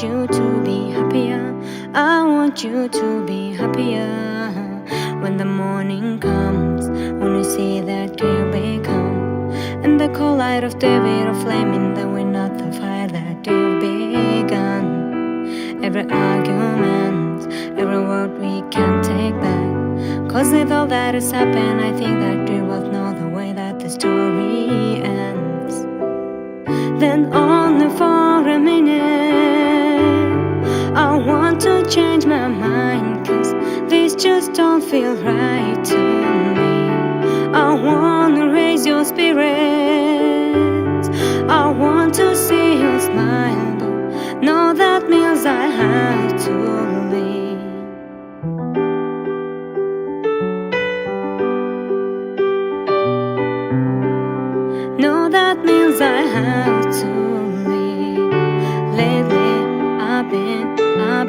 want you to be happier. I want you to be happier. When the morning comes, when you see that you become, and the cold light of day will flame in the wind of the fire that you've begun. Every argument, every word we can take back, 'cause with all that has happened, I think that we both know the way that the story ends. Then only for a minute I want to change my mind, 'cause this just don't feel right to me. I wanna raise your spirits, I want to see you smile, but no, that means I have to leave. No, that means I have to leave. Lately, I've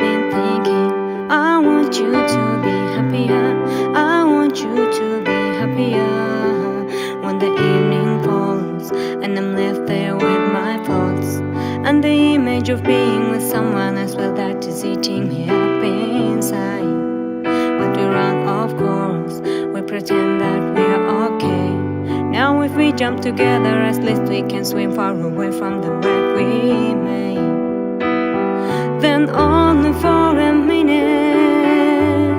been thinking, I want you to be happier. I want you to be happier. When the evening falls and I'm left there with my thoughts, and the image of being with someone as well that is eating me up inside. But we run off course, we pretend that we're okay. Now if we jump together, at least we can swim far away from the wreck we made. Then only for a minute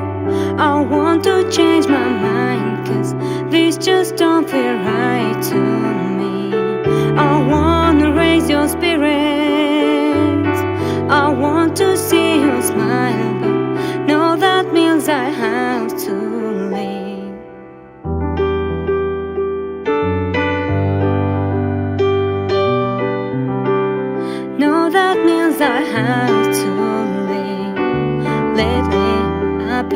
I want to change my mind, 'cause this just don't feel right to me. I wanna raise your spirits, I want to see you smile, but no, that means I have to leave. No, that means I have to leave. Lately, I've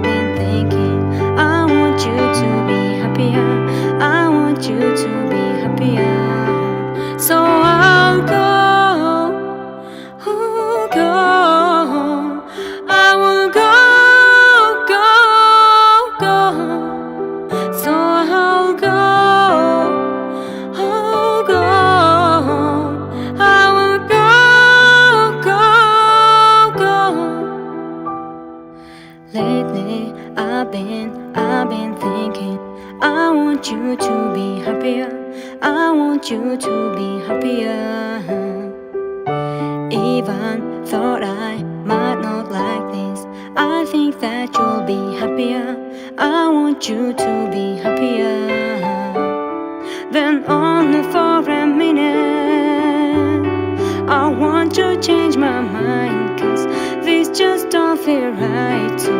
been thinking, I want you to be happier. I want you to be happier. So I'll go, go. I will go, go. So I'll go, go. I will go. Lately, I've been thinking, I want you to be happier. I want you to be happier. Even thought I might not like this, I think that you'll be happier. I want you to be happier. Then only for a minute I want to change my mind, 'cause this just don't feel right to